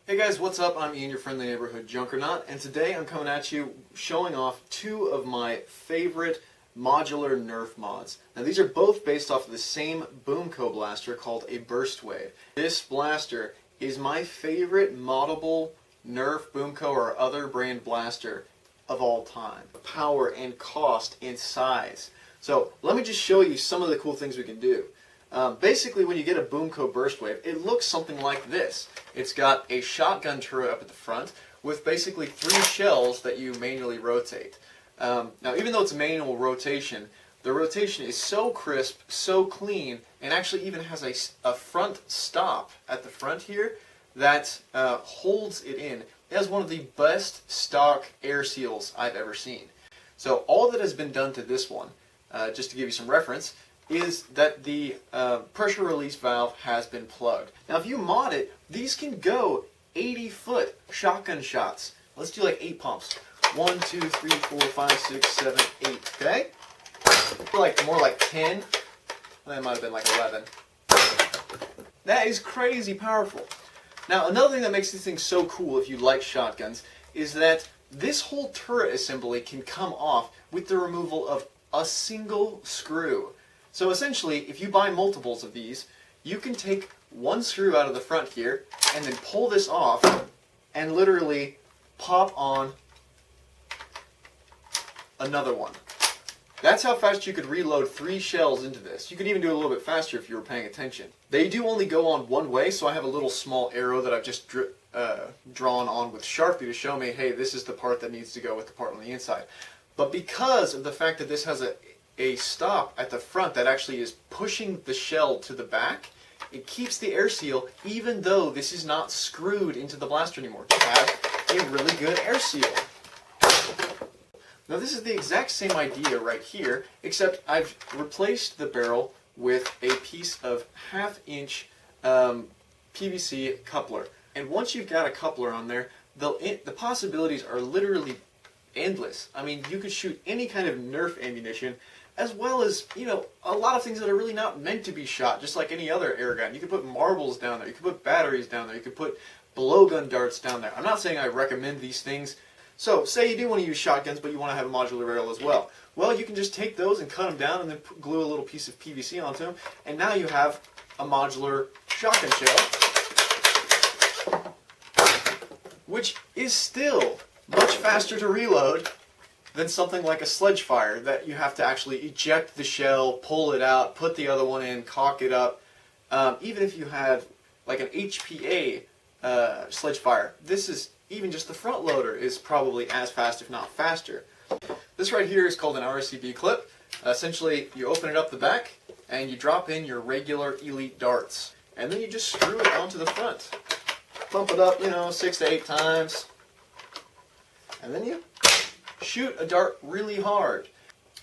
Hey guys, what's up? I'm Ian, your friendly neighborhood Junkernaut, and today I'm coming at you showing off two of my favorite modular Nerf mods. Now these are both based off of the same Boomco blaster called a Burst Wave. This blaster is my favorite moddable Nerf, Boomco, or other brand blaster of all time. Power and cost and size. So let me just show you some of the cool things we can do. Basically, when you get a Boomco Burst Wave, it looks something like this. It's got a shotgun turret up at the front with basically 3 shells that you manually rotate. Now, even though it's manual rotation, the rotation is so crisp, so clean, and actually even has a front stop at the front here that holds it in. It has one of the best stock air seals I've ever seen. So all that has been done to this one, just to give you some reference, is that the pressure release valve has been plugged. Now if you mod it, these can go 80-foot shotgun shots. Let's do like 8 pumps. 1, 2, 3, 4, 5, 6, 7, 8, okay? More like 10. That might have been like 11. That is crazy powerful. Now another thing that makes these things so cool if you like shotguns is that this whole turret assembly can come off with the removal of a single screw. So essentially, if you buy multiples of these, you can take one screw out of the front here and then pull this off and literally pop on another one. That's how fast you could reload 3 shells into this. You could even do it a little bit faster if you were paying attention. They do only go on one way, so I have a little small arrow that I've just drawn on with Sharpie to show me, hey, this is the part that needs to go with the part on the inside. But because of the fact that this has a stop at the front that actually is pushing the shell to the back, it keeps the air seal even though this is not screwed into the blaster anymore. You have a really good air seal. Now this is the exact same idea right here, except I've replaced the barrel with a piece of 1/2-inch PVC coupler. And once you've got a coupler on there, the possibilities are literally endless. I mean, you could shoot any kind of Nerf ammunition, as well as, you know, a lot of things that are really not meant to be shot, just like any other air gun. You could put marbles down there, you could put batteries down there, you could put blowgun darts down there. I'm not saying I recommend these things. So, say you do want to use shotguns, but you want to have a modular barrel as well. Well, you can just take those and cut them down and then glue a little piece of PVC onto them, and now you have a modular shotgun shell, which is still much faster to reload than something like a sledge fire that you have to actually eject the shell, pull it out, put the other one in, caulk it up. Even if you had like an HPA sledge fire, this is, even just the front loader is probably as fast, if not faster. This right here is called an RCB clip. Essentially, you open it up the back and you drop in your regular Elite darts. And then you just screw it onto the front. Pump it up, 6 to 8 times. And then you shoot a dart really hard.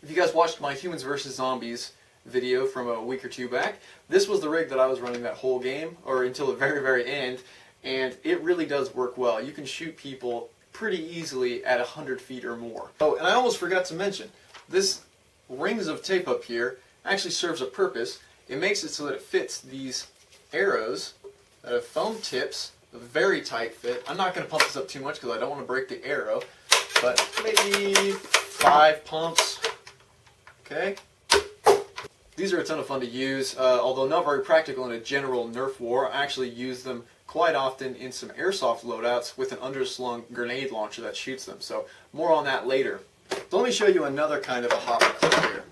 If you guys watched my Humans vs. Zombies video from a week or 2 back, this was the rig that I was running that whole game, or until the very, very end, and it really does work well. You can shoot people pretty easily at 100 feet or more. Oh, and I almost forgot to mention, this rings of tape up here actually serves a purpose. It makes it so that it fits these arrows that have foam tips, a very tight fit. I'm not going to pump this up too much because I don't want to break the arrow, but maybe 5 pumps. Okay. These are a ton of fun to use, although not very practical in a general Nerf war. I actually use them quite often in some airsoft loadouts with an underslung grenade launcher that shoots them. So more on that later. So let me show you another kind of a hopper clip here.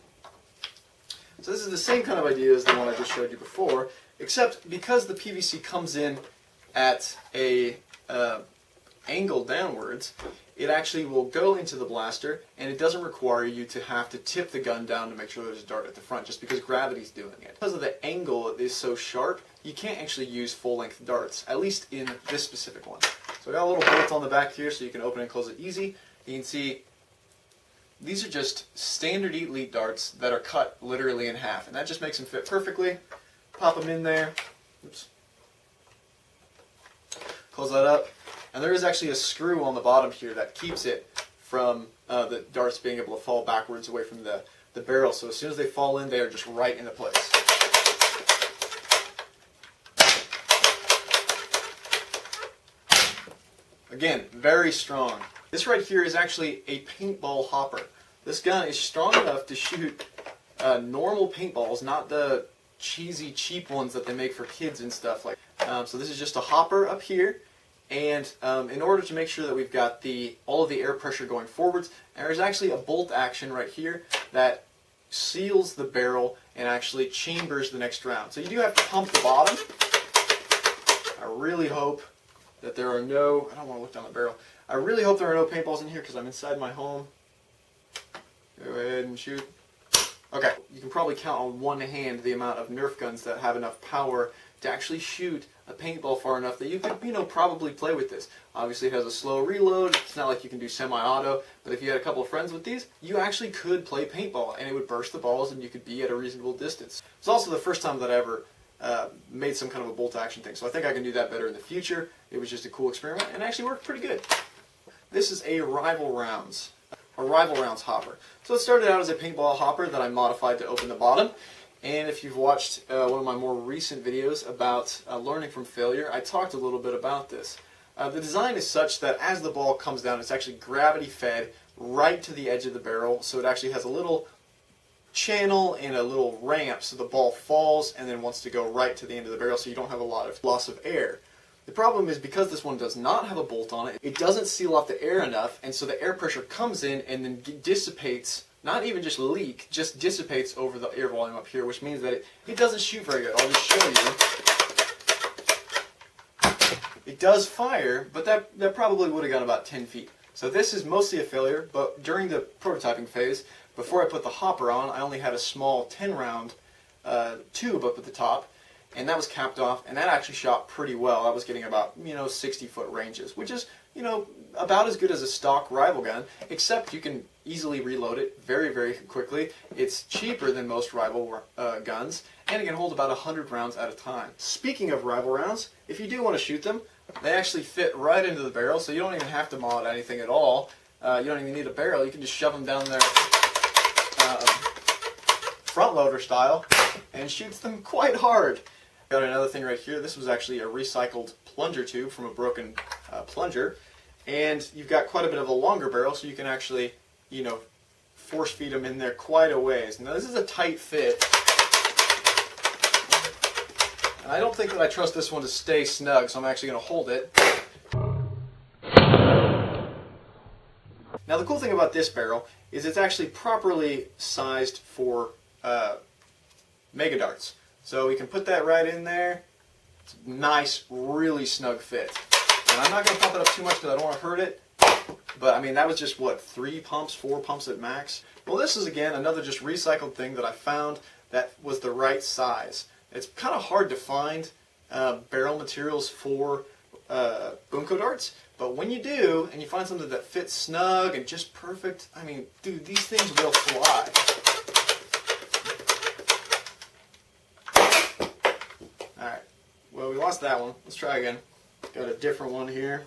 So this is the same kind of idea as the one I just showed you before, except because the PVC comes in at a angle downwards, it actually will go into the blaster, and it doesn't require you to have to tip the gun down to make sure there's a dart at the front, just because gravity's doing it. Because of the angle is so sharp, you can't actually use full-length darts, at least in this specific one. So I got a little bolt on the back here so you can open and close it easy. You can see these are just standard Elite darts that are cut literally in half, and that just makes them fit perfectly. Pop them in there. Oops. Close that up. And there is actually a screw on the bottom here that keeps it from the darts being able to fall backwards away from the barrel. So as soon as they fall in, they are just right into place. Again, very strong. This right here is actually a paintball hopper. This gun is strong enough to shoot normal paintballs, not the cheesy, cheap ones that they make for kids and stuff like that. So this is just a hopper up here, and in order to make sure that we've got all of the air pressure going forwards, there's actually a bolt action right here that seals the barrel and actually chambers the next round. So you do have to pump the bottom. I really hope that there are no, I don't want to look down the barrel, I really hope there are no paintballs in here because I'm inside my home. Go ahead and shoot. Okay, you can probably count on one hand the amount of Nerf guns that have enough power to actually shoot a paintball far enough that you could, probably play with this. Obviously it has a slow reload, it's not like you can do semi-auto, but if you had a couple of friends with these, you actually could play paintball and it would burst the balls and you could be at a reasonable distance. It's also the first time that I ever made some kind of a bolt action thing, so I think I can do that better in the future. It was just a cool experiment and it actually worked pretty good. This is a Rival Rounds hopper. So it started out as a paintball hopper that I modified to open the bottom. And if you've watched one of my more recent videos about learning from failure, I talked a little bit about this. The design is such that as the ball comes down, it's actually gravity fed right to the edge of the barrel. So it actually has a little channel and a little ramp so the ball falls and then wants to go right to the end of the barrel so you don't have a lot of loss of air. The problem is because this one does not have a bolt on it, it doesn't seal off the air enough, and so the air pressure comes in and then dissipates, not even just leak, just dissipates over the air volume up here, which means that it doesn't shoot very good. I'll just show you. It does fire, but that probably would have gone about 10 feet. So this is mostly a failure, but during the prototyping phase, before I put the hopper on, I only had a small 10-round tube up at the top, and that was capped off, and that actually shot pretty well. I was getting about, 60-foot ranges, which is, about as good as a stock rival gun, except you can easily reload it very, very quickly. It's cheaper than most rival guns, and it can hold about 100 rounds at a time. Speaking of rival rounds, if you do want to shoot them, they actually fit right into the barrel, so you don't even have to mod anything at all. You don't even need a barrel. You can just shove them down there front loader style, and shoots them quite hard. Got another thing right here. This was actually a recycled plunger tube from a broken plunger, and you've got quite a bit of a longer barrel, so you can actually, force feed them in there quite a ways. Now this is a tight fit, and I don't think that I trust this one to stay snug, so I'm actually going to hold it. Now the cool thing about this barrel is it's actually properly sized for mega darts. So we can put that right in there. It's a nice, really snug fit. And I'm not going to pump it up too much because I don't want to hurt it. But I mean, that was just what, 3 pumps, 4 pumps at max? Well, this is again another just recycled thing that I found that was the right size. It's kind of hard to find barrel materials for Boomco darts, but when you do, and you find something that fits snug and just perfect, I mean, dude, these things will fly. Alright, well, we lost that one. Let's try again. Got a different one here.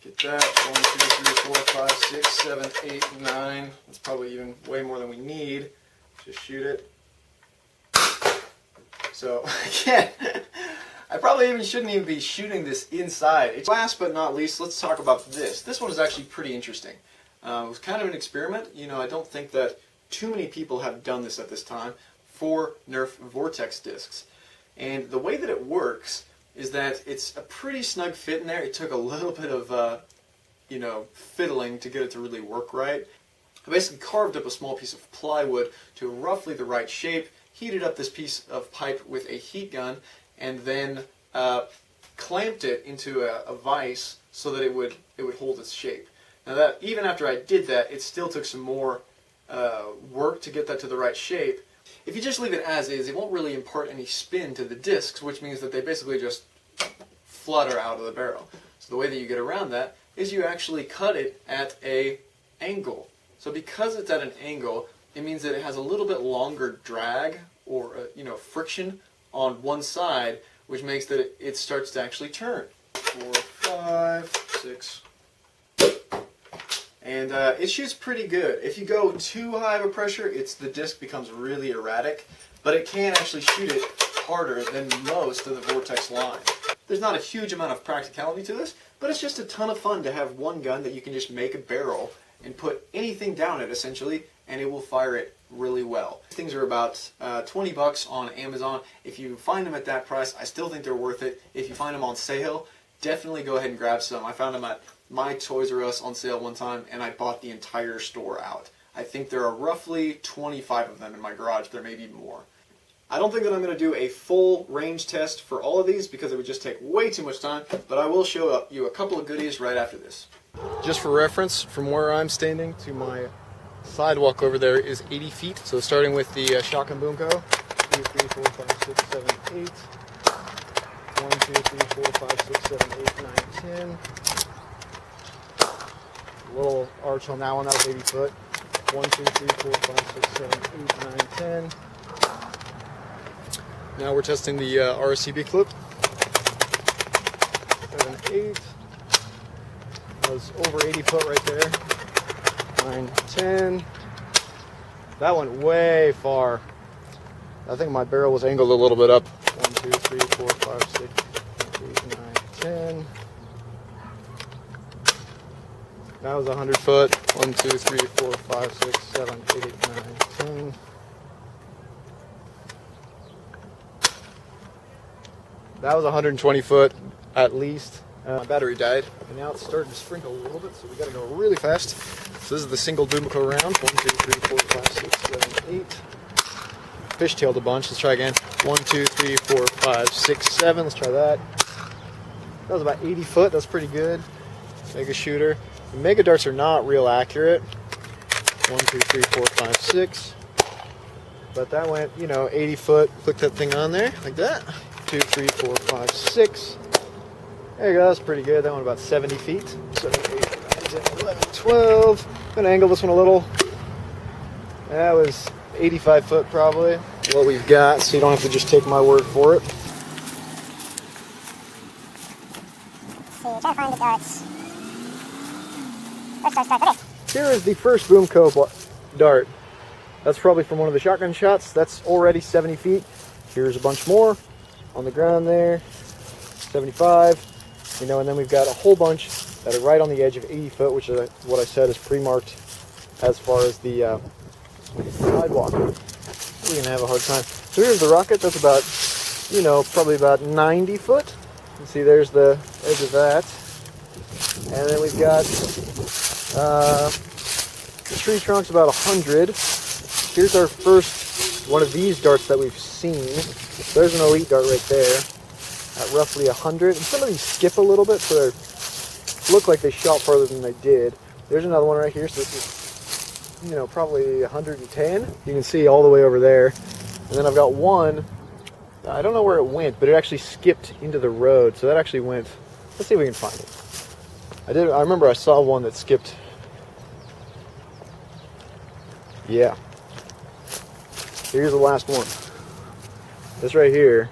Get that. 1, 2, 3, 4, 5, 6, 7, 8, 9. That's probably even way more than we need. Just shoot it. So, again, I probably shouldn't even be shooting this inside. Last but not least, let's talk about this. This one is actually pretty interesting. It was kind of an experiment. I don't think that too many people have done this at this time for Nerf Vortex discs. And the way that it works is that it's a pretty snug fit in there. It took a little bit of, fiddling to get it to really work right. I basically carved up a small piece of plywood to roughly the right shape, heated up this piece of pipe with a heat gun, and then clamped it into a vise so that it would hold its shape. Now that even after I did that, it still took some more work to get that to the right shape. If you just leave it as is, it won't really impart any spin to the discs, which means that they basically just flutter out of the barrel. So the way that you get around that is you actually cut it at an angle. So because it's at an angle, it means that it has a little bit longer drag or friction on one side, which makes that it starts to actually turn. 4, 5, 6. And it shoots pretty good. If you go too high of a pressure, the disc becomes really erratic, but it can actually shoot it harder than most of the Vortex line. There's not a huge amount of practicality to this, but it's just a ton of fun to have one gun that you can just make a barrel and put anything down it essentially, and it will fire it really well. Things are about 20 bucks on Amazon. If you find them at that price, I still think they're worth it. If you find them on sale, definitely go ahead and grab some. I found them at my Toys R Us on sale one time, and I bought the entire store out. I think there are roughly 25 of them in my garage. There may be more. I don't think that I'm going to do a full range test for all of these because it would just take way too much time, but I will show you a couple of goodies right after this. Just for reference, from where I'm standing to my sidewalk over there is 80 feet. So starting with the shotgun boom co. 2, 3, 4, 5, 6, 7, 8. 1, 2, 3, 4, 5, 6, 7, 8, 9, 10. Little arch on that one, that was 80 foot. 1, 2, 3, 4, 5, 6, 7, 8, 9, 10. Now we're testing the RCB clip. 7, 8. That was over 80 foot right there. 9, 10. That went way far. I think my barrel was angled a little bit up. 1, 2, 3, 4, 5, 6, 8, 9, 10. That was 100 foot. 1, 2, 3, 4, 5, 6, 7, 8, 9, 10. That was 120 foot at least. My battery died, and now it's starting to sprinkle a little bit, so we gotta go really fast. So this is the single Boomco round. 1, 2, 3, 4, 5, 6, 7, 8. Fishtailed a bunch. Let's try again. 1, 2, 3, 4, 5, 6, 7. Let's try that. That was about 80 foot. That's pretty good. Mega shooter. The mega darts are not real accurate. 1, 2, 3, 4, 5, 6. But that went, 80 foot. Click that thing on there like that. 2, 3, 4, 5, 6. There you go, that's pretty good. That one about 70 feet. 7, 8, 9, 10, 11, 12. I'm going to angle this one a little. That was 85 foot probably. What we've got, so you don't have to just take my word for it. So try to find the darts. First dart, okay. Here is the first Boomco dart. That's probably from one of the shotgun shots. That's already 70 feet. Here's a bunch more on the ground there. 75. And then we've got a whole bunch that are right on the edge of 80 foot, which is what I said is pre-marked as far as the sidewalk. We're going to have a hard time. So here's the rocket. That's about, probably about 90 foot. You can see there's the edge of that. And then we've got the tree trunk's about 100. Here's our first one of these darts that we've seen. There's an elite dart right there. At roughly 100, and some of these skip a little bit, so they look like they shot farther than they did. There's another one right here, so this is, probably 110. You can see all the way over there. And then I've got one, I don't know where it went, but it actually skipped into the road, so that actually went, let's see if we can find it. I remember I saw one that skipped. Yeah. Here's the last one. This right here.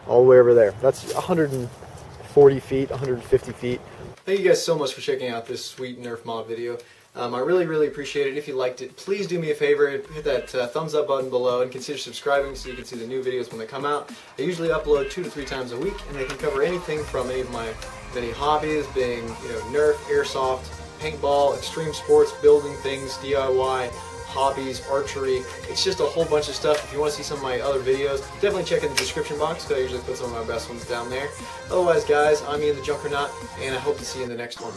All the way over there. That's 140 feet, 150 feet. Thank you guys so much for checking out this sweet Nerf mod video. I really, really appreciate it. If you liked it, please do me a favor and hit that thumbs up button below and consider subscribing so you can see the new videos when they come out. I usually upload 2 to 3 times a week, and they can cover anything from any of my many hobbies, being Nerf, airsoft, paintball, extreme sports, building things, DIY, hobbies, archery. It's just a whole bunch of stuff. If you want to see some of my other videos, definitely check in the description box because I usually put some of my best ones down there. Otherwise, guys, I'm Ian the Junkernaut, and I hope to see you in the next one.